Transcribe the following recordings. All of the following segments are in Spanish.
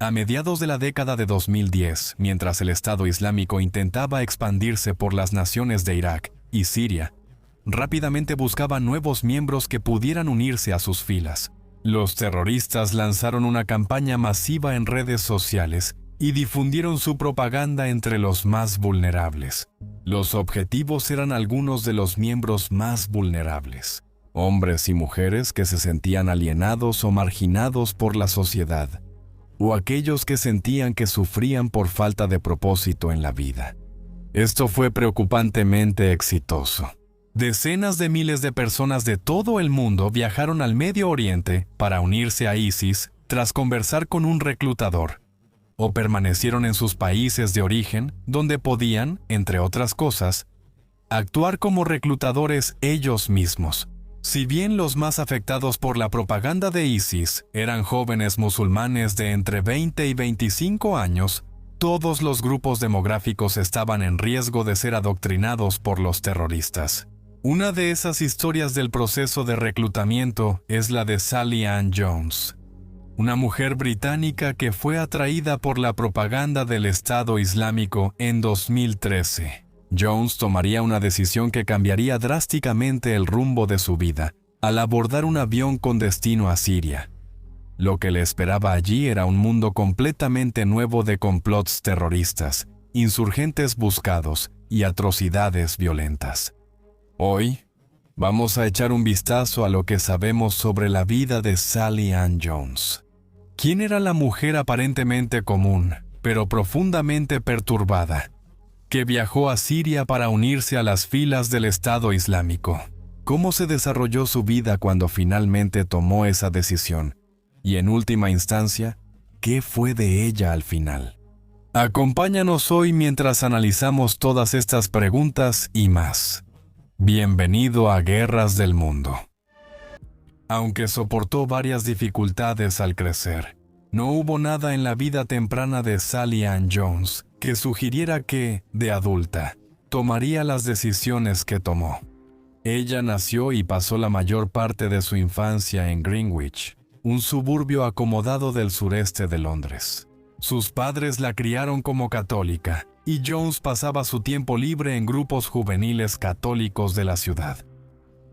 A mediados de la década de 2010, mientras el Estado Islámico intentaba expandirse por las naciones de Irak y Siria, rápidamente buscaba nuevos miembros que pudieran unirse a sus filas. Los terroristas lanzaron una campaña masiva en redes sociales y difundieron su propaganda entre los más vulnerables. Los objetivos eran algunos de los miembros más vulnerables, hombres y mujeres que se sentían alienados o marginados por la sociedad, o aquellos que sentían que sufrían por falta de propósito en la vida. Esto fue preocupantemente exitoso. Decenas de miles de personas de todo el mundo viajaron al Medio Oriente para unirse a ISIS tras conversar con un reclutador, o permanecieron en sus países de origen, donde podían, entre otras cosas, actuar como reclutadores ellos mismos. Si bien los más afectados por la propaganda de ISIS eran jóvenes musulmanes de entre 20 y 25 años, todos los grupos demográficos estaban en riesgo de ser adoctrinados por los terroristas. Una de esas historias del proceso de reclutamiento es la de Sally Ann Jones, una mujer británica que fue atraída por la propaganda del Estado Islámico en 2013. Jones tomaría una decisión que cambiaría drásticamente el rumbo de su vida al abordar un avión con destino a Siria. Lo que le esperaba allí era un mundo completamente nuevo de complots terroristas, insurgentes buscados y atrocidades violentas. Hoy, vamos a echar un vistazo a lo que sabemos sobre la vida de Sally Ann Jones. ¿Quién era la mujer aparentemente común, pero profundamente perturbada, que viajó a Siria para unirse a las filas del Estado Islámico? ¿Cómo se desarrolló su vida cuando finalmente tomó esa decisión? Y en última instancia, ¿qué fue de ella al final? Acompáñanos hoy mientras analizamos todas estas preguntas y más. Bienvenido a Guerras del Mundo. Aunque soportó varias dificultades al crecer, no hubo nada en la vida temprana de Sally Ann Jones que sugiriera que, de adulta, tomaría las decisiones que tomó. Ella nació y pasó la mayor parte de su infancia en Greenwich, un suburbio acomodado del sureste de Londres. Sus padres la criaron como católica, y Jones pasaba su tiempo libre en grupos juveniles católicos de la ciudad.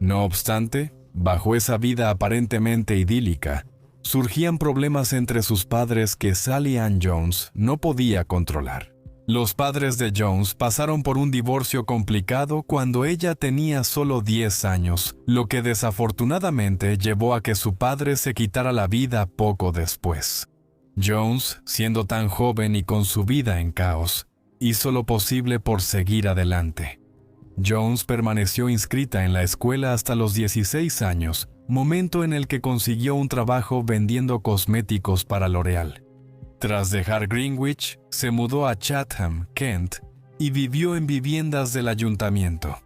No obstante, bajo esa vida aparentemente idílica, surgían problemas entre sus padres que Sally Ann Jones no podía controlar. Los padres de Jones pasaron por un divorcio complicado cuando ella tenía solo 10 años, lo que desafortunadamente llevó a que su padre se quitara la vida poco después. Jones, siendo tan joven y con su vida en caos, hizo lo posible por seguir adelante. Jones permaneció inscrita en la escuela hasta los 16 años, momento en el que consiguió un trabajo vendiendo cosméticos para L'Oréal. Tras dejar Greenwich, se mudó a Chatham, Kent, y vivió en viviendas del ayuntamiento.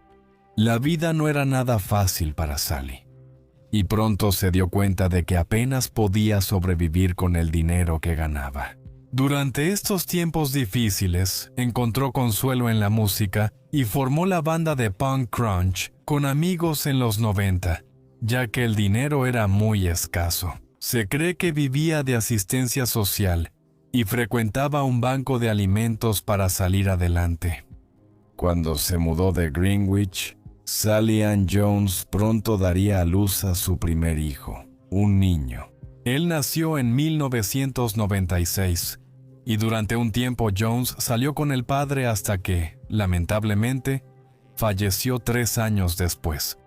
La vida no era nada fácil para Sally, y pronto se dio cuenta de que apenas podía sobrevivir con el dinero que ganaba. Durante estos tiempos difíciles, encontró consuelo en la música y formó la banda de punk crunch con amigos en los 90, ya que el dinero era muy escaso. Se cree que vivía de asistencia social y frecuentaba un banco de alimentos para salir adelante. Cuando se mudó de Greenwich, Sally Ann Jones pronto daría a luz a su primer hijo, un niño. Él nació en 1996 y durante un tiempo Jones salió con el padre hasta que, lamentablemente, falleció 3 años después.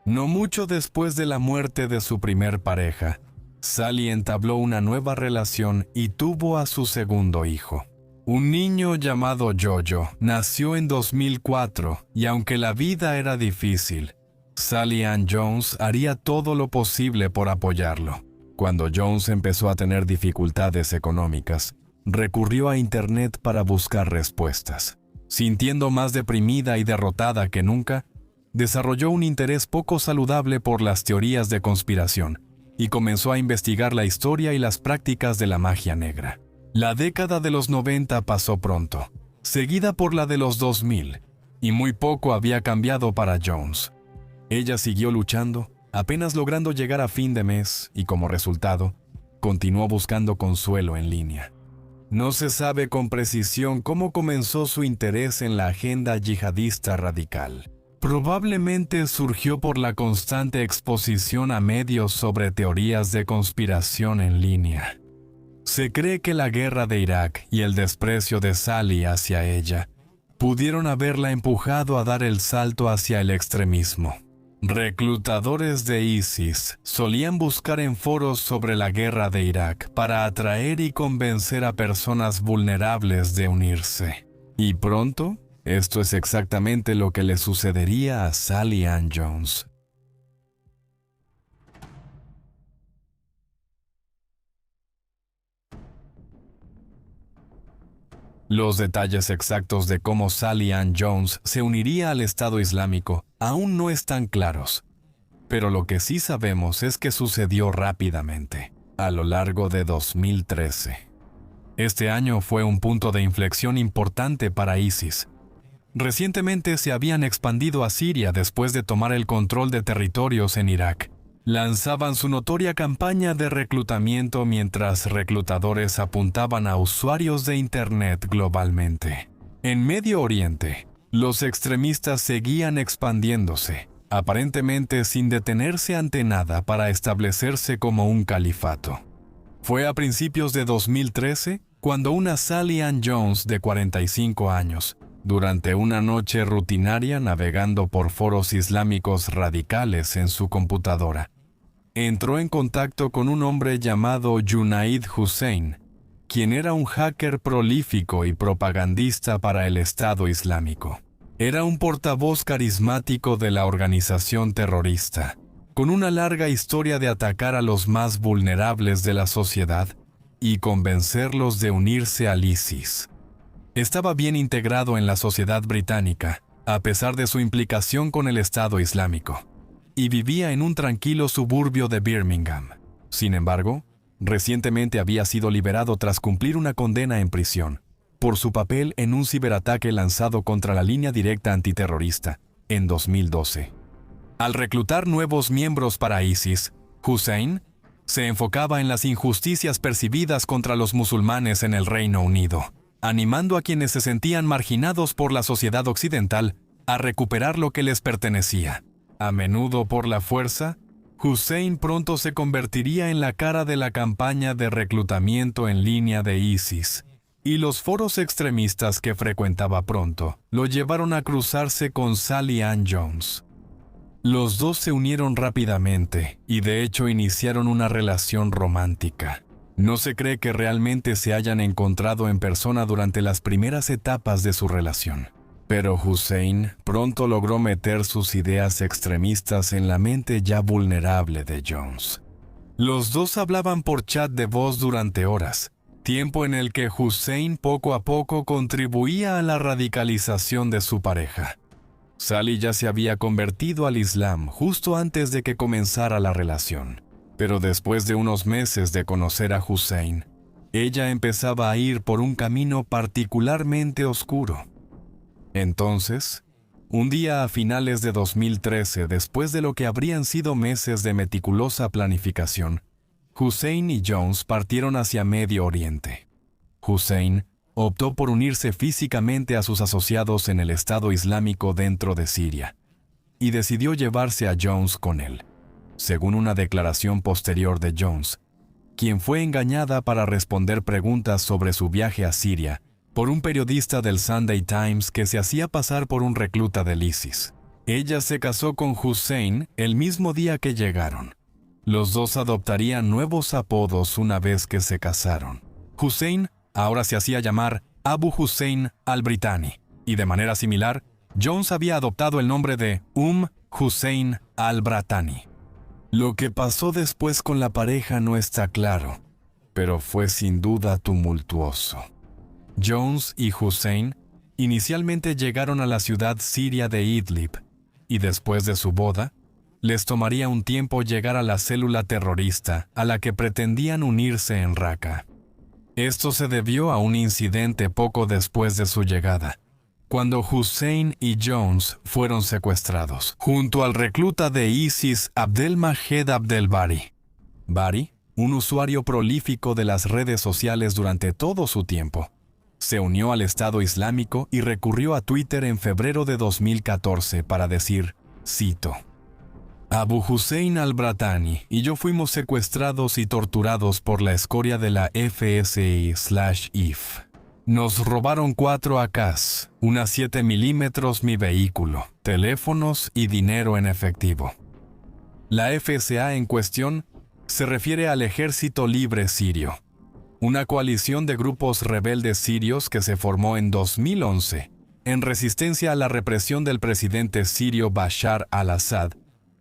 No mucho después de la muerte de su primer pareja, Sally entabló una nueva relación y tuvo a su segundo hijo. Un niño llamado Jojo nació en 2004 y aunque la vida era difícil, Sally Ann Jones haría todo lo posible por apoyarlo. Cuando Jones empezó a tener dificultades económicas, recurrió a Internet para buscar respuestas. Sintiendo más deprimida y derrotada que nunca, desarrolló un interés poco saludable por las teorías de conspiración y comenzó a investigar la historia y las prácticas de la magia negra. La década de los 90 pasó pronto, seguida por la de los 2000, y muy poco había cambiado para Jones. Ella siguió luchando, apenas logrando llegar a fin de mes y como resultado, continuó buscando consuelo en línea. No se sabe con precisión cómo comenzó su interés en la agenda yihadista radical. Probablemente surgió por la constante exposición a medios sobre teorías de conspiración en línea. Se cree que la guerra de Irak y el desprecio de Sally hacia ella pudieron haberla empujado a dar el salto hacia el extremismo. Reclutadores de ISIS solían buscar en foros sobre la guerra de Irak para atraer y convencer a personas vulnerables de unirse. Y pronto, esto es exactamente lo que le sucedería a Sally Ann Jones. Los detalles exactos de cómo Sally Ann Jones se uniría al Estado Islámico aún no están claros, pero lo que sí sabemos es que sucedió rápidamente, a lo largo de 2013. Este año fue un punto de inflexión importante para ISIS. Recientemente se habían expandido a Siria después de tomar el control de territorios en Irak. Lanzaban su notoria campaña de reclutamiento mientras reclutadores apuntaban a usuarios de Internet globalmente. En Medio Oriente, los extremistas seguían expandiéndose, aparentemente sin detenerse ante nada para establecerse como un califato. Fue a principios de 2013 cuando una Sally Ann Jones de 45 años, durante una noche rutinaria navegando por foros islámicos radicales en su computadora, entró en contacto con un hombre llamado Junaid Hussein, quien era un hacker prolífico y propagandista para el Estado Islámico. Era un portavoz carismático de la organización terrorista, con una larga historia de atacar a los más vulnerables de la sociedad y convencerlos de unirse al ISIS. Estaba bien integrado en la sociedad británica, a pesar de su implicación con el Estado Islámico, y vivía en un tranquilo suburbio de Birmingham. Sin embargo, recientemente había sido liberado tras cumplir una condena en prisión por su papel en un ciberataque lanzado contra la línea directa antiterrorista en 2012. Al reclutar nuevos miembros para ISIS, Hussein se enfocaba en las injusticias percibidas contra los musulmanes en el Reino Unido, animando a quienes se sentían marginados por la sociedad occidental a recuperar lo que les pertenecía. A menudo por la fuerza, Hussein pronto se convertiría en la cara de la campaña de reclutamiento en línea de ISIS, y los foros extremistas que frecuentaba pronto lo llevaron a cruzarse con Sally Ann Jones. Los dos se unieron rápidamente y de hecho iniciaron una relación romántica. No se cree que realmente se hayan encontrado en persona durante las primeras etapas de su relación. Pero Hussein pronto logró meter sus ideas extremistas en la mente ya vulnerable de Jones. Los dos hablaban por chat de voz durante horas, tiempo en el que Hussein poco a poco contribuía a la radicalización de su pareja. Sally ya se había convertido al Islam justo antes de que comenzara la relación, pero después de unos meses de conocer a Hussein, ella empezaba a ir por un camino particularmente oscuro. Entonces, un día a finales de 2013, después de lo que habrían sido meses de meticulosa planificación, Hussein y Jones partieron hacia Medio Oriente. Hussein optó por unirse físicamente a sus asociados en el Estado Islámico dentro de Siria, y decidió llevarse a Jones con él, según una declaración posterior de Jones, quien fue engañada para responder preguntas sobre su viaje a Siria por un periodista del Sunday Times que se hacía pasar por un recluta del ISIS. Ella se casó con Hussein el mismo día que llegaron. Los dos adoptarían nuevos apodos una vez que se casaron. Hussein ahora se hacía llamar Abu Hussein al-Britani, y de manera similar, Jones había adoptado el nombre de Hussein al-Bratani. Lo que pasó después con la pareja no está claro, pero fue sin duda tumultuoso. Jones y Hussein inicialmente llegaron a la ciudad siria de Idlib, y después de su boda, les tomaría un tiempo llegar a la célula terrorista a la que pretendían unirse en Raqqa. Esto se debió a un incidente poco después de su llegada, cuando Hussein y Jones fueron secuestrados, junto al recluta de ISIS Abdelmajed Abdelbari. Bari un usuario prolífico de las redes sociales durante todo su tiempo. Se unió al Estado Islámico y recurrió a Twitter en febrero de 2014 para decir, cito, Abu Hussein al-Bratani y yo fuimos secuestrados y torturados por la escoria de la FSI/IF. Nos robaron 4 AKs, unas 7 milímetros mi vehículo, teléfonos y dinero en efectivo. La FSA en cuestión se refiere al Ejército Libre Sirio, una coalición de grupos rebeldes sirios que se formó en 2011 en resistencia a la represión del presidente sirio Bashar al-Assad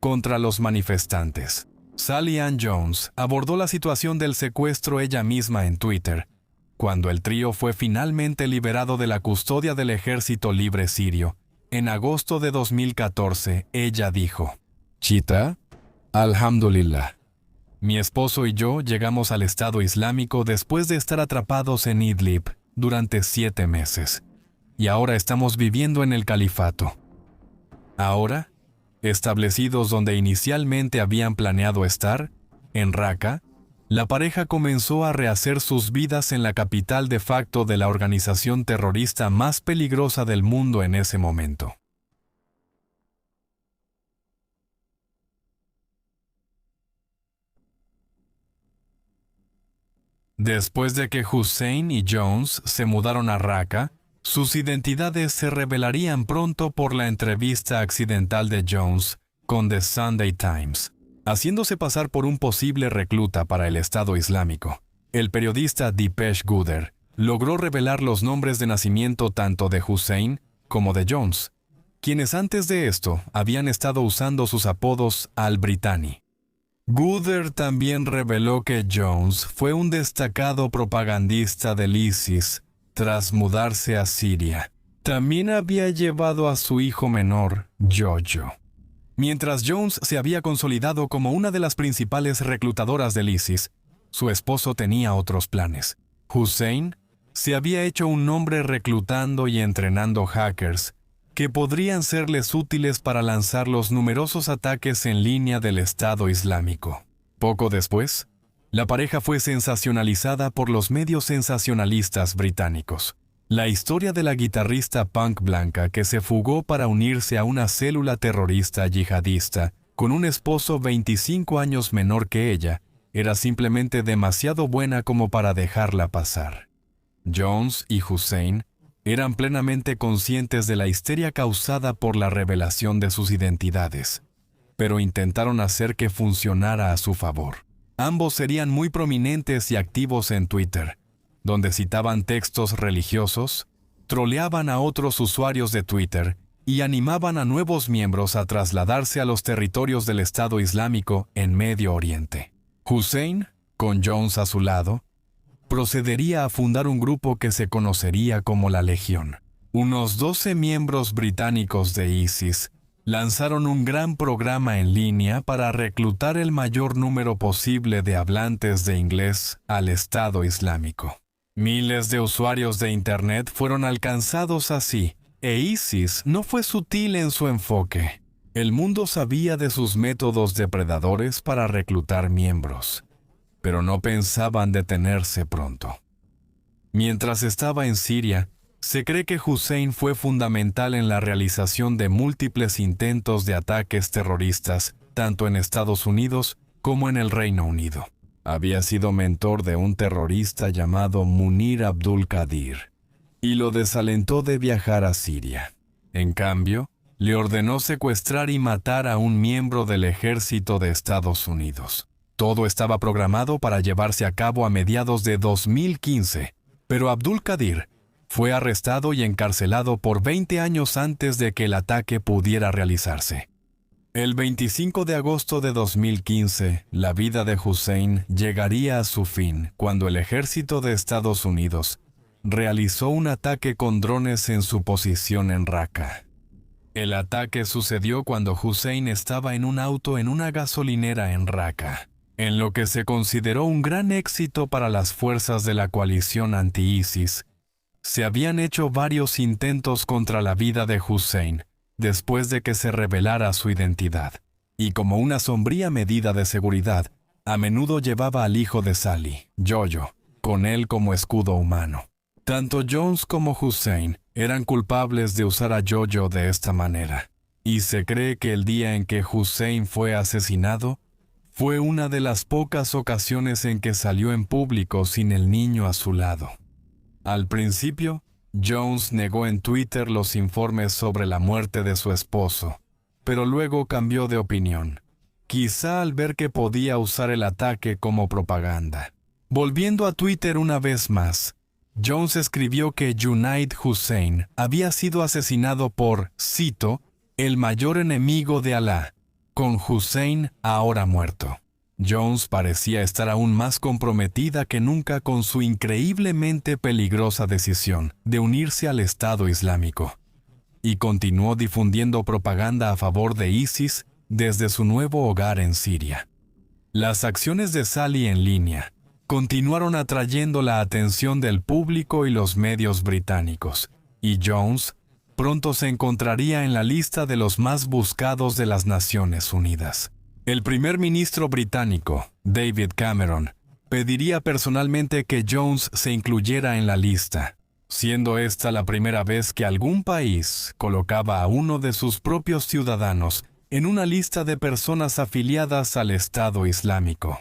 contra los manifestantes. Sally Ann Jones abordó la situación del secuestro ella misma en Twitter. Cuando el trío fue finalmente liberado de la custodia del Ejército Libre Sirio, en agosto de 2014, ella dijo, Chita, alhamdulillah. Mi esposo y yo llegamos al Estado Islámico después de estar atrapados en Idlib durante 7 meses, y ahora estamos viviendo en el califato. Ahora, establecidos donde inicialmente habían planeado estar, en Raqqa, la pareja comenzó a rehacer sus vidas en la capital de facto de la organización terrorista más peligrosa del mundo en ese momento. Después de que Hussein y Jones se mudaron a Raqqa, sus identidades se revelarían pronto por la entrevista accidental de Jones con The Sunday Times. Haciéndose pasar por un posible recluta para el Estado Islámico, el periodista Dipesh Gooder logró revelar los nombres de nacimiento tanto de Hussein como de Jones, quienes antes de esto habían estado usando sus apodos al-Britani. Gooder también reveló que Jones fue un destacado propagandista del ISIS tras mudarse a Siria. También había llevado a su hijo menor, Jojo. Mientras Jones se había consolidado como una de las principales reclutadoras del ISIS, su esposo tenía otros planes. Hussein se había hecho un nombre reclutando y entrenando hackers que podrían serles útiles para lanzar los numerosos ataques en línea del Estado Islámico. Poco después, la pareja fue sensacionalizada por los medios sensacionalistas británicos. La historia de la guitarrista punk blanca que se fugó para unirse a una célula terrorista yihadista con un esposo 25 años menor que ella era simplemente demasiado buena como para dejarla pasar. Jones y Hussein eran plenamente conscientes de la histeria causada por la revelación de sus identidades, pero intentaron hacer que funcionara a su favor. Ambos serían muy prominentes y activos en Twitter, donde citaban textos religiosos, troleaban a otros usuarios de Twitter y animaban a nuevos miembros a trasladarse a los territorios del Estado Islámico en Medio Oriente. Hussein, con Jones a su lado, procedería a fundar un grupo que se conocería como la Legión. Unos 12 miembros británicos de ISIS lanzaron un gran programa en línea para reclutar el mayor número posible de hablantes de inglés al Estado Islámico. Miles de usuarios de Internet fueron alcanzados así, e ISIS no fue sutil en su enfoque. El mundo sabía de sus métodos depredadores para reclutar miembros, pero no pensaban detenerse pronto. Mientras estaba en Siria, se cree que Hussein fue fundamental en la realización de múltiples intentos de ataques terroristas, tanto en Estados Unidos como en el Reino Unido. Había sido mentor de un terrorista llamado Munir Abdul Qadir, y lo desalentó de viajar a Siria. En cambio, le ordenó secuestrar y matar a un miembro del ejército de Estados Unidos. Todo estaba programado para llevarse a cabo a mediados de 2015, pero Abdul Qadir fue arrestado y encarcelado por 20 años antes de que el ataque pudiera realizarse. El 25 de agosto de 2015, la vida de Hussein llegaría a su fin cuando el ejército de Estados Unidos realizó un ataque con drones en su posición en Raqqa. El ataque sucedió cuando Hussein estaba en un auto en una gasolinera en Raqqa, en lo que se consideró un gran éxito para las fuerzas de la coalición anti-ISIS. Se habían hecho varios intentos contra la vida de Hussein después de que se revelara su identidad, y como una sombría medida de seguridad, A menudo llevaba al hijo de Sally, Jojo, con él como escudo humano. Tanto Jones como Hussein eran culpables de usar a Jojo de esta manera, y se cree que el día en que Hussein fue asesinado fue una de las pocas ocasiones en que salió en público sin el niño a su lado. Al principio, Jones negó en Twitter los informes sobre la muerte de su esposo, pero luego cambió de opinión, quizá al ver que podía usar el ataque como propaganda. Volviendo a Twitter una vez más, Jones escribió que Junaid Hussein había sido asesinado por, cito, el mayor enemigo de Alá, con Hussein ahora muerto. Jones parecía estar aún más comprometida que nunca con su increíblemente peligrosa decisión de unirse al Estado Islámico, y continuó difundiendo propaganda a favor de ISIS desde su nuevo hogar en Siria. Las acciones de Sally en línea continuaron atrayendo la atención del público y los medios británicos, y Jones pronto se encontraría en la lista de los más buscados de las Naciones Unidas. El primer ministro británico, David Cameron, pediría personalmente que Jones se incluyera en la lista, siendo esta la primera vez que algún país colocaba a uno de sus propios ciudadanos en una lista de personas afiliadas al Estado Islámico.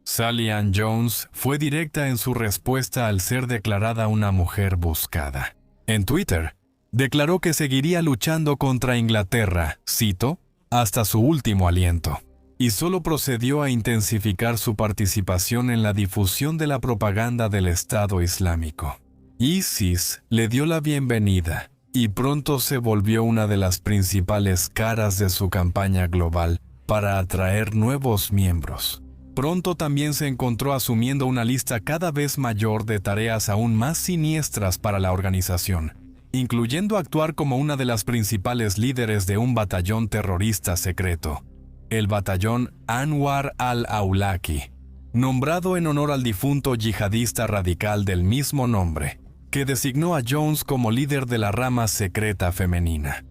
Sally Ann Jones fue directa en su respuesta al ser declarada una mujer buscada. En Twitter, declaró que seguiría luchando contra Inglaterra, cito, hasta su último aliento, y solo procedió a intensificar su participación en la difusión de la propaganda del Estado Islámico. ISIS le dio la bienvenida y pronto se volvió una de las principales caras de su campaña global para atraer nuevos miembros. Pronto también se encontró asumiendo una lista cada vez mayor de tareas aún más siniestras para la organización, incluyendo actuar como una de las principales líderes de un batallón terrorista secreto, el batallón Anwar al-Awlaki, nombrado en honor al difunto yihadista radical del mismo nombre, que designó a Jones como líder de la rama secreta femenina.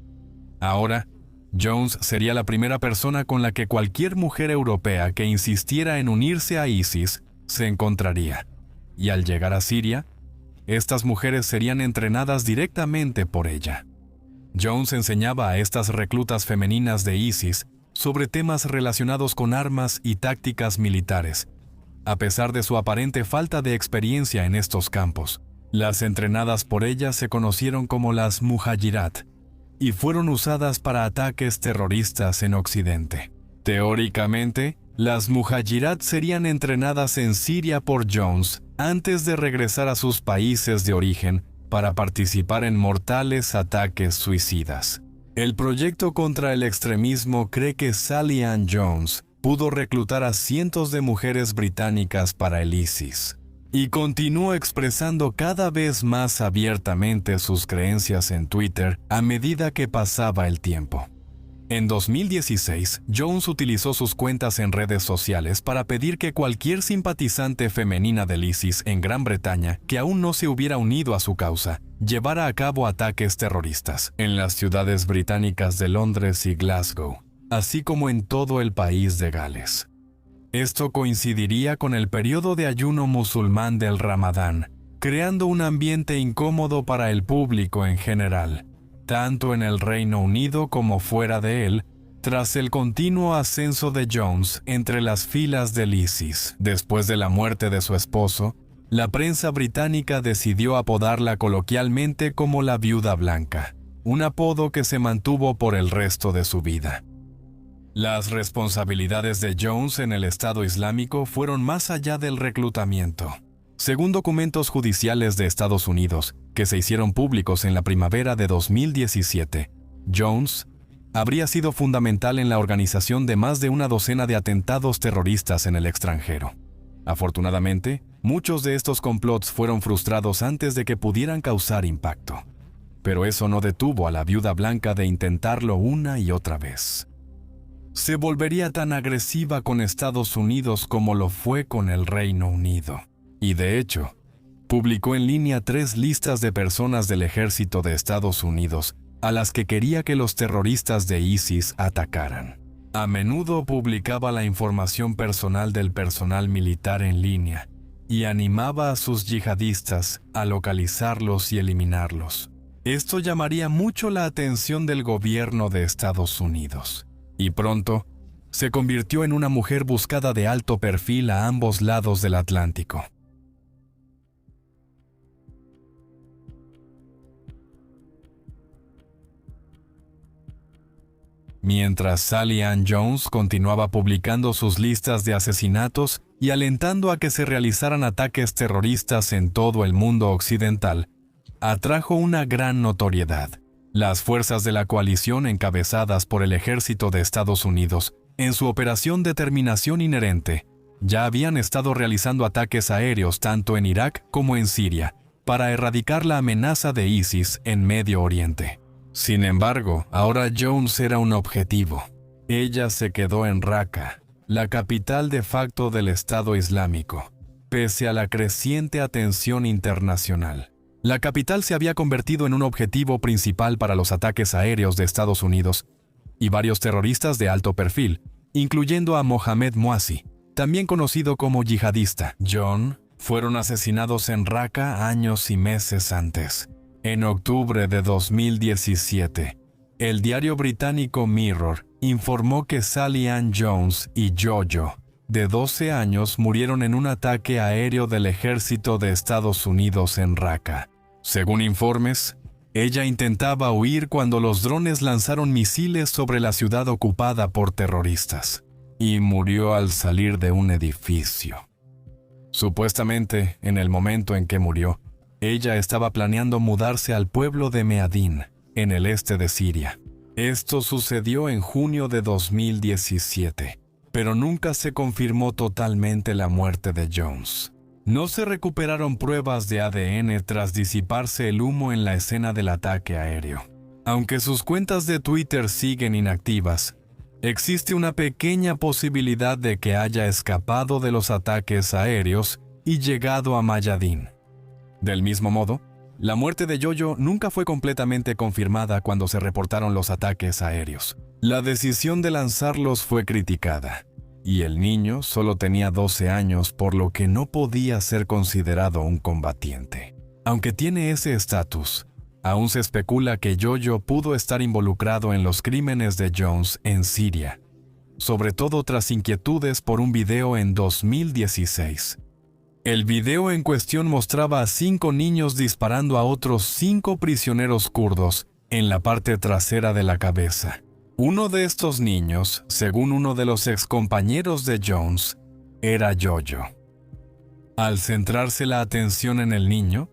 Ahora, Jones sería la primera persona con la que cualquier mujer europea que insistiera en unirse a ISIS se encontraría, y al llegar a Siria, estas mujeres serían entrenadas directamente por ella. Jones enseñaba a estas reclutas femeninas de ISIS sobre temas relacionados con armas y tácticas militares. A pesar de su aparente falta de experiencia en estos campos, las entrenadas por ella se conocieron como las Muhajirat y fueron usadas para ataques terroristas en Occidente. Teóricamente, las Muhajirat serían entrenadas en Siria por Jones antes de regresar a sus países de origen para participar en mortales ataques suicidas. El proyecto contra el extremismo cree que Sally Ann Jones pudo reclutar a cientos de mujeres británicas para el ISIS, y continuó expresando cada vez más abiertamente sus creencias en Twitter a medida que pasaba el tiempo. En 2016, Jones utilizó sus cuentas en redes sociales para pedir que cualquier simpatizante femenina del ISIS en Gran Bretaña que aún no se hubiera unido a su causa, llevara a cabo ataques terroristas en las ciudades británicas de Londres y Glasgow, así como en todo el país de Gales. Esto coincidiría con el periodo de ayuno musulmán del Ramadán, creando un ambiente incómodo para el público en general, tanto en el Reino Unido como fuera de él, tras el continuo ascenso de Jones entre las filas del ISIS. Después de la muerte de su esposo, la prensa británica decidió apodarla coloquialmente como la Viuda Blanca, un apodo que se mantuvo por el resto de su vida. Las responsabilidades de Jones en el Estado Islámico fueron más allá del reclutamiento. Según documentos judiciales de Estados Unidos, que se hicieron públicos en la primavera de 2017, Jones habría sido fundamental en la organización de más de una docena de atentados terroristas en el extranjero. Afortunadamente, muchos de estos complots fueron frustrados antes de que pudieran causar impacto. Pero eso no detuvo a la Viuda Blanca de intentarlo una y otra vez. Se volvería tan agresiva con Estados Unidos como lo fue con el Reino Unido. Y de hecho, publicó en línea 3 listas de personas del ejército de Estados Unidos a las que quería que los terroristas de ISIS atacaran. A menudo publicaba la información personal del personal militar en línea y animaba a sus yihadistas a localizarlos y eliminarlos. Esto llamaría mucho la atención del gobierno de Estados Unidos, y pronto se convirtió en una mujer buscada de alto perfil a ambos lados del Atlántico. Mientras Sally Ann Jones continuaba publicando sus listas de asesinatos y alentando a que se realizaran ataques terroristas en todo el mundo occidental, atrajo una gran notoriedad. Las fuerzas de la coalición encabezadas por el ejército de Estados Unidos, en su operación Determinación Inherente, ya habían estado realizando ataques aéreos tanto en Irak como en Siria, para erradicar la amenaza de ISIS en Medio Oriente. Sin embargo, ahora Jones era un objetivo. Ella se quedó en Raqqa, la capital de facto del Estado Islámico, pese a la creciente atención internacional. La capital se había convertido en un objetivo principal para los ataques aéreos de Estados Unidos y varios terroristas de alto perfil, incluyendo a Mohamed Mouazi, también conocido como yihadista John, fueron asesinados en Raqqa años y meses antes. En octubre de 2017, el diario británico Mirror informó que Sally Ann Jones y Jojo, de 12 años, murieron en un ataque aéreo del ejército de Estados Unidos en Raqqa. Según informes, ella intentaba huir cuando los drones lanzaron misiles sobre la ciudad ocupada por terroristas, y murió al salir de un edificio. Supuestamente, en el momento en que murió, ella estaba planeando mudarse al pueblo de Meadín, en el este de Siria. Esto sucedió en junio de 2017, pero nunca se confirmó totalmente la muerte de Jones. No se recuperaron pruebas de ADN tras disiparse el humo en la escena del ataque aéreo. Aunque sus cuentas de Twitter siguen inactivas, existe una pequeña posibilidad de que haya escapado de los ataques aéreos y llegado a Mayadín. Del mismo modo, la muerte de Jojo nunca fue completamente confirmada cuando se reportaron los ataques aéreos. La decisión de lanzarlos fue criticada, y el niño solo tenía 12 años, por lo que no podía ser considerado un combatiente. Aunque tiene ese estatus, aún se especula que Jojo pudo estar involucrado en los crímenes de Jones en Siria, sobre todo tras inquietudes por un video en 2016. El video en cuestión mostraba a 5 niños disparando a otros 5 prisioneros kurdos en la parte trasera de la cabeza. Uno de estos niños, según uno de los excompañeros de Jones, era Jojo. Al centrarse la atención en el niño,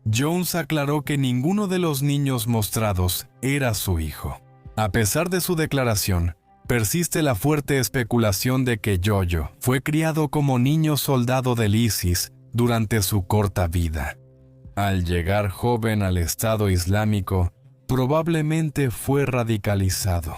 Jones aclaró que ninguno de los niños mostrados era su hijo. A pesar de su declaración, persiste la fuerte especulación de que Jojo fue criado como niño soldado del ISIS durante su corta vida. Al llegar joven al Estado Islámico, probablemente fue radicalizado.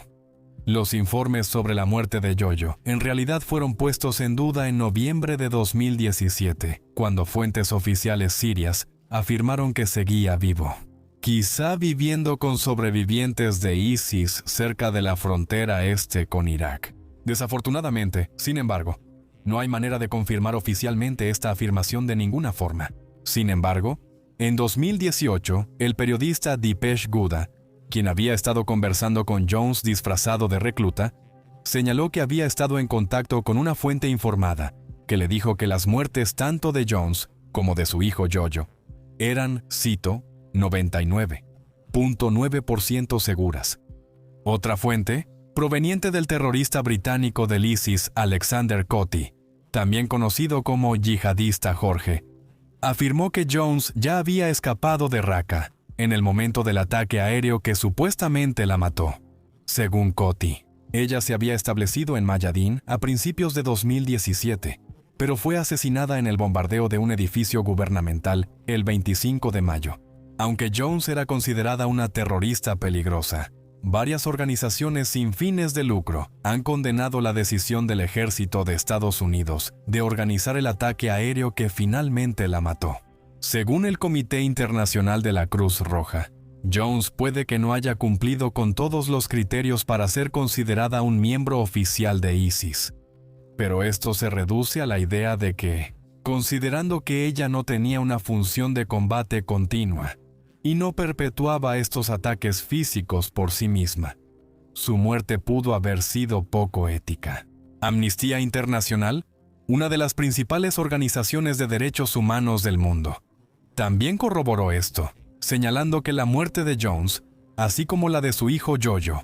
Los informes sobre la muerte de Jojo en realidad fueron puestos en duda en noviembre de 2017, cuando fuentes oficiales sirias afirmaron que seguía vivo, quizá viviendo con sobrevivientes de ISIS cerca de la frontera este con Irak. Desafortunadamente, sin embargo, no hay manera de confirmar oficialmente esta afirmación de ninguna forma. Sin embargo, en 2018, el periodista Dipesh Gupta, quien había estado conversando con Jones disfrazado de recluta, señaló que había estado en contacto con una fuente informada que le dijo que las muertes tanto de Jones como de su hijo Jojo eran, cito, 99.9% seguras. Otra fuente, proveniente del terrorista británico del ISIS Alexander Coty, también conocido como yihadista Jorge, afirmó que Jones ya había escapado de Raqqa en el momento del ataque aéreo que supuestamente la mató. Según Coty, ella se había establecido en Mayadín a principios de 2017, pero fue asesinada en el bombardeo de un edificio gubernamental el 25 de mayo. Aunque Jones era considerada una terrorista peligrosa, varias organizaciones sin fines de lucro han condenado la decisión del ejército de Estados Unidos de organizar el ataque aéreo que finalmente la mató. Según el Comité Internacional de la Cruz Roja, Jones puede que no haya cumplido con todos los criterios para ser considerada un miembro oficial de ISIS. Pero esto se reduce a la idea de que, considerando que ella no tenía una función de combate continua y no perpetuaba estos ataques físicos por sí misma, su muerte pudo haber sido poco ética. Amnistía Internacional, una de las principales organizaciones de derechos humanos del mundo, también corroboró esto, señalando que la muerte de Jones, así como la de su hijo Jojo,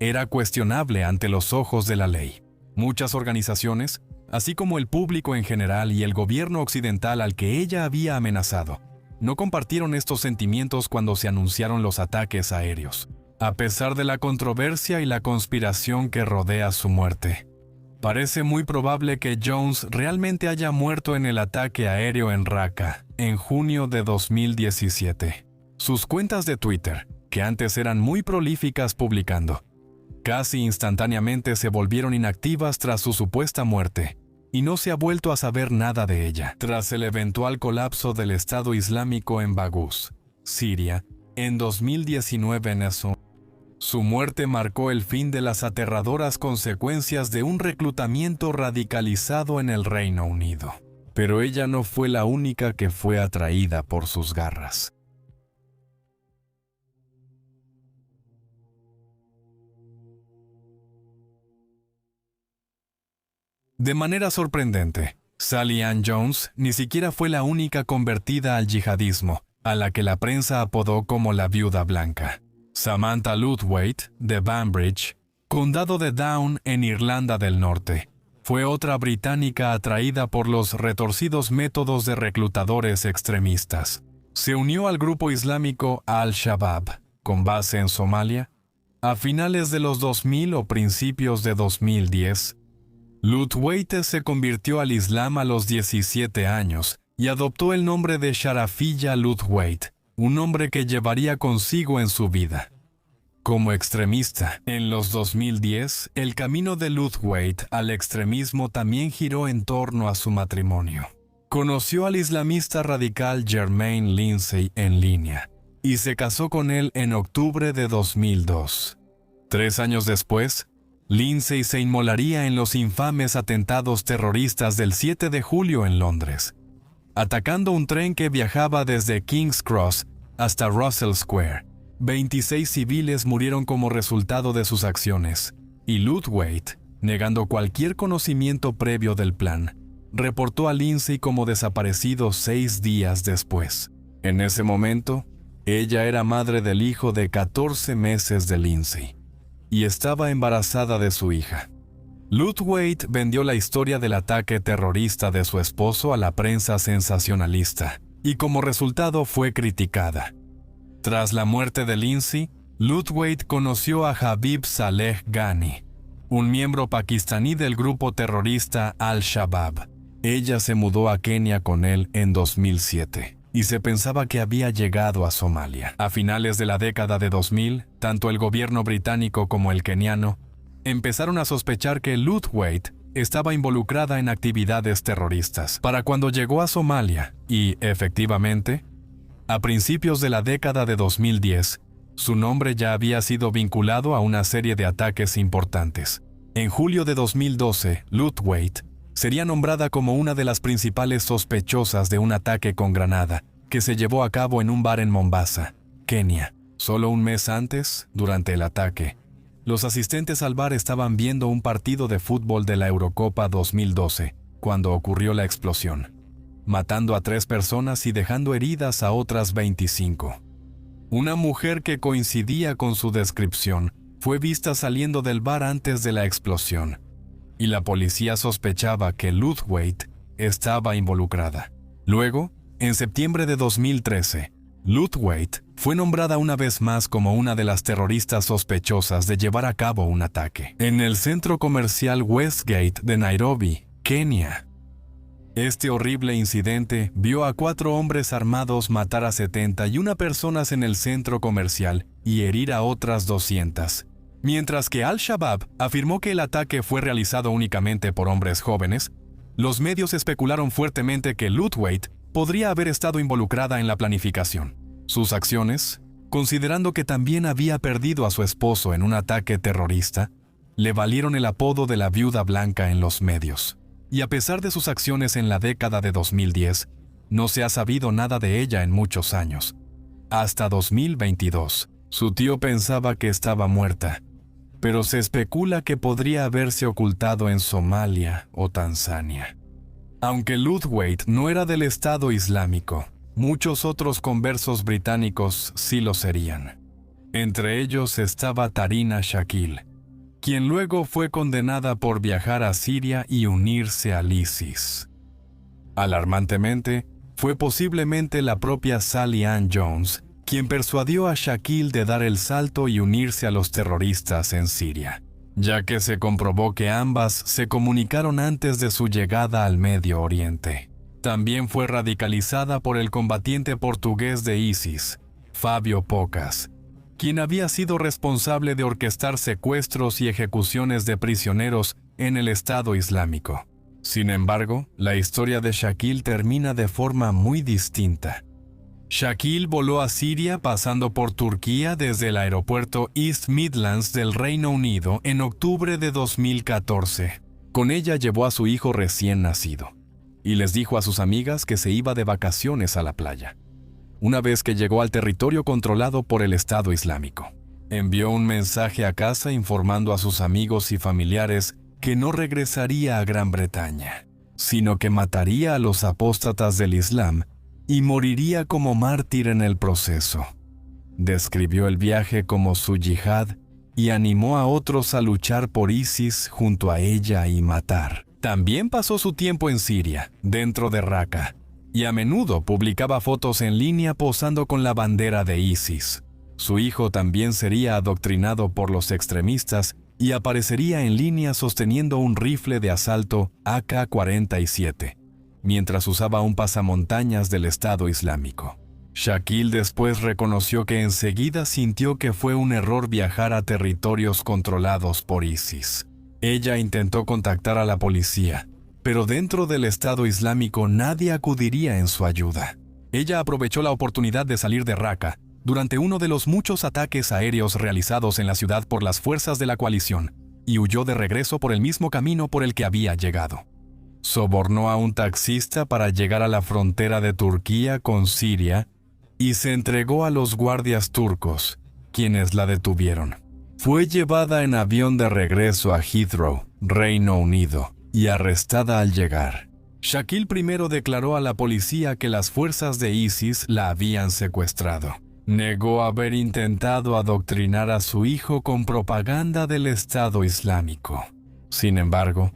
era cuestionable ante los ojos de la ley. Muchas organizaciones, así como el público en general y el gobierno occidental al que ella había amenazado, no compartieron estos sentimientos cuando se anunciaron los ataques aéreos, a pesar de la controversia y la conspiración que rodea su muerte. Parece muy probable que Jones realmente haya muerto en el ataque aéreo en Raqqa, en junio de 2017. Sus cuentas de Twitter, que antes eran muy prolíficas publicando, casi instantáneamente se volvieron inactivas tras su supuesta muerte, y no se ha vuelto a saber nada de ella. Tras el eventual colapso del Estado Islámico en Baghouz, Siria, en 2019 su muerte marcó el fin de las aterradoras consecuencias de un reclutamiento radicalizado en el Reino Unido. Pero ella no fue la única que fue atraída por sus garras. De manera sorprendente, Sally Ann Jones ni siquiera fue la única convertida al yihadismo, a la que la prensa apodó como la Viuda Blanca. Samantha Luthwaite, de Banbridge, condado de Down en Irlanda del Norte, fue otra británica atraída por los retorcidos métodos de reclutadores extremistas. Se unió al grupo islámico Al-Shabaab, con base en Somalia, a finales de los 2000 o principios de 2010. Luthwaite se convirtió al Islam a los 17 años y adoptó el nombre de Sharafiyya Luthwaite, un nombre que llevaría consigo en su vida. Como extremista, en los 2010, el camino de Luthwaite al extremismo también giró en torno a su matrimonio. Conoció al islamista radical Jermaine Lindsay en línea y se casó con él en octubre de 2002. 3 años después, Lindsay se inmolaría en los infames atentados terroristas del 7 de julio en Londres, atacando un tren que viajaba desde King's Cross hasta Russell Square. 26 civiles murieron como resultado de sus acciones, y Luthwaite, negando cualquier conocimiento previo del plan, reportó a Lindsay como desaparecido 6 días después. En ese momento, ella era madre del hijo de 14 meses de Lindsay y estaba embarazada de su hija. Luthwaite vendió la historia del ataque terrorista de su esposo a la prensa sensacionalista y como resultado fue criticada. Tras la muerte de Lindsay, Luthwaite conoció a Habib Saleh Ghani, un miembro pakistaní del grupo terrorista Al-Shabaab. Ella se mudó a Kenia con él en 2007 y se pensaba que había llegado a Somalia. A finales de la década de 2000, tanto el gobierno británico como el keniano empezaron a sospechar que Luthwaite estaba involucrada en actividades terroristas. Para cuando llegó a Somalia, y efectivamente, a principios de la década de 2010, su nombre ya había sido vinculado a una serie de ataques importantes. En julio de 2012, Luthwaite sería nombrada como una de las principales sospechosas de un ataque con granada que se llevó a cabo en un bar en Mombasa, Kenia. Solo un mes antes, durante el ataque, los asistentes al bar estaban viendo un partido de fútbol de la Eurocopa 2012, cuando ocurrió la explosión, matando a 3 personas y dejando heridas a otras 25. Una mujer que coincidía con su descripción fue vista saliendo del bar antes de la explosión, y la policía sospechaba que Luthwaite estaba involucrada. Luego, en septiembre de 2013, Luthwaite fue nombrada una vez más como una de las terroristas sospechosas de llevar a cabo un ataque en el centro comercial Westgate de Nairobi, Kenia. Este horrible incidente vio a 4 hombres armados matar a 71 personas en el centro comercial y herir a otras 200. Mientras que Al-Shabaab afirmó que el ataque fue realizado únicamente por hombres jóvenes, los medios especularon fuertemente que Luthwaite podría haber estado involucrada en la planificación. Sus acciones, considerando que también había perdido a su esposo en un ataque terrorista, le valieron el apodo de la viuda blanca en los medios. Y a pesar de sus acciones en la década de 2010, no se ha sabido nada de ella en muchos años. Hasta 2022, su tío pensaba que estaba muerta, pero se especula que podría haberse ocultado en Somalia o Tanzania. Aunque Luthwaite no era del Estado Islámico, muchos otros conversos británicos sí lo serían. Entre ellos estaba Tarina Shakil, quien luego fue condenada por viajar a Siria y unirse al ISIS. Alarmantemente, fue posiblemente la propia Sally Ann Jones quien persuadió a Shakil de dar el salto y unirse a los terroristas en Siria, ya que se comprobó que ambas se comunicaron antes de su llegada al Medio Oriente. También fue radicalizada por el combatiente portugués de ISIS, Fábio Pocas, quien había sido responsable de orquestar secuestros y ejecuciones de prisioneros en el Estado Islámico. Sin embargo, la historia de Shakil termina de forma muy distinta. Shakil voló a Siria pasando por Turquía desde el aeropuerto East Midlands del Reino Unido en octubre de 2014. Con ella llevó a su hijo recién nacido y les dijo a sus amigas que se iba de vacaciones a la playa. Una vez que llegó al territorio controlado por el Estado Islámico, envió un mensaje a casa informando a sus amigos y familiares que no regresaría a Gran Bretaña, sino que mataría a los apóstatas del Islam y moriría como mártir en el proceso. Describió el viaje como su yihad y animó a otros a luchar por ISIS junto a ella y matar. También pasó su tiempo en Siria, dentro de Raqqa, y a menudo publicaba fotos en línea posando con la bandera de ISIS. Su hijo también sería adoctrinado por los extremistas y aparecería en línea sosteniendo un rifle de asalto AK-47. Mientras usaba un pasamontañas del Estado Islámico. Shakil después reconoció que enseguida sintió que fue un error viajar a territorios controlados por ISIS. Ella intentó contactar a la policía, pero dentro del Estado Islámico nadie acudiría en su ayuda. Ella aprovechó la oportunidad de salir de Raqqa durante uno de los muchos ataques aéreos realizados en la ciudad por las fuerzas de la coalición y huyó de regreso por el mismo camino por el que había llegado. Sobornó a un taxista para llegar a la frontera de Turquía con Siria y se entregó a los guardias turcos, quienes la detuvieron. Fue llevada en avión de regreso a Heathrow, Reino Unido, y arrestada al llegar. Shakil primero declaró a la policía que las fuerzas de ISIS la habían secuestrado. Negó haber intentado adoctrinar a su hijo con propaganda del Estado Islámico. Sin embargo,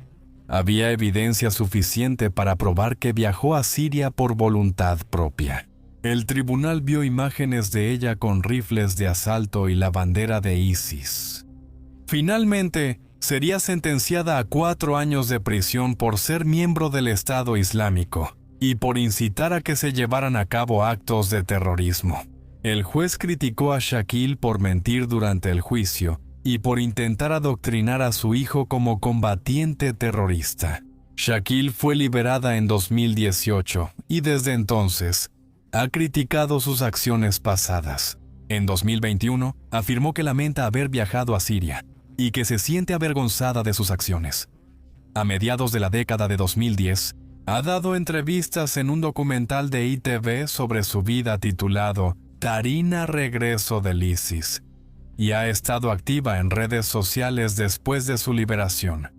había evidencia suficiente para probar que viajó a Siria por voluntad propia. El tribunal vio imágenes de ella con rifles de asalto y la bandera de ISIS. Finalmente, sería sentenciada a 4 años de prisión por ser miembro del Estado Islámico y por incitar a que se llevaran a cabo actos de terrorismo. El juez criticó a Shakil por mentir durante el juicio y por intentar adoctrinar a su hijo como combatiente terrorista. Shakil fue liberada en 2018 y desde entonces ha criticado sus acciones pasadas. En 2021 afirmó que lamenta haber viajado a Siria y que se siente avergonzada de sus acciones. A mediados de la década de 2010, ha dado entrevistas en un documental de ITV sobre su vida titulado Tarina Regreso del ISIS, y ha estado activa en redes sociales después de su liberación.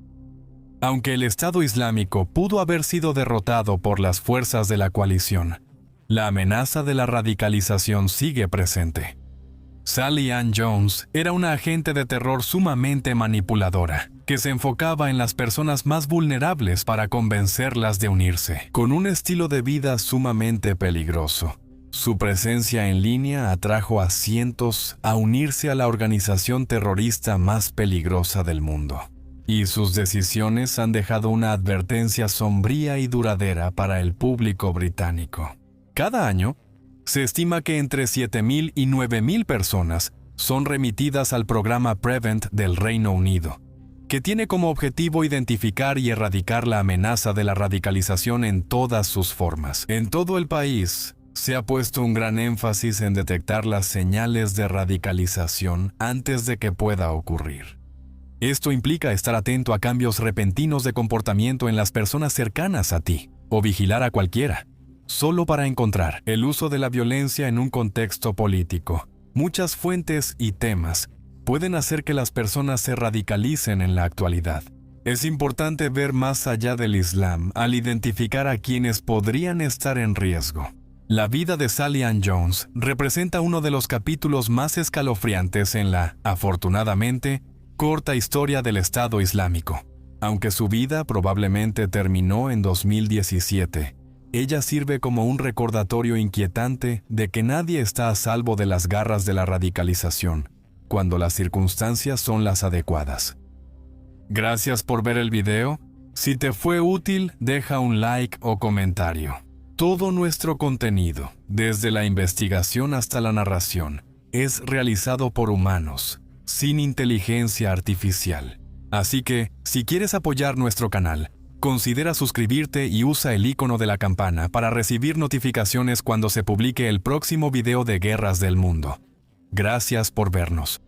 Aunque el Estado Islámico pudo haber sido derrotado por las fuerzas de la coalición, la amenaza de la radicalización sigue presente. Sally Ann Jones era una agente de terror sumamente manipuladora, que se enfocaba en las personas más vulnerables para convencerlas de unirse, con un estilo de vida sumamente peligroso. Su presencia en línea atrajo a cientos a unirse a la organización terrorista más peligrosa del mundo. Y sus decisiones han dejado una advertencia sombría y duradera para el público británico. Cada año, se estima que entre 7.000 y 9.000 personas son remitidas al programa Prevent del Reino Unido, que tiene como objetivo identificar y erradicar la amenaza de la radicalización en todas sus formas. En todo el país, se ha puesto un gran énfasis en detectar las señales de radicalización antes de que pueda ocurrir. Esto implica estar atento a cambios repentinos de comportamiento en las personas cercanas a ti, o vigilar a cualquiera, solo para encontrar el uso de la violencia en un contexto político. Muchas fuentes y temas pueden hacer que las personas se radicalicen en la actualidad. Es importante ver más allá del Islam al identificar a quienes podrían estar en riesgo. La vida de Sally Ann Jones representa uno de los capítulos más escalofriantes en la, afortunadamente, corta historia del Estado Islámico. Aunque su vida probablemente terminó en 2017, ella sirve como un recordatorio inquietante de que nadie está a salvo de las garras de la radicalización, cuando las circunstancias son las adecuadas. Gracias por ver el video. Si te fue útil, deja un like o comentario. Todo nuestro contenido, desde la investigación hasta la narración, es realizado por humanos, sin inteligencia artificial. Así que, si quieres apoyar nuestro canal, considera suscribirte y usa el icono de la campana para recibir notificaciones cuando se publique el próximo video de Guerras del Mundo. Gracias por vernos.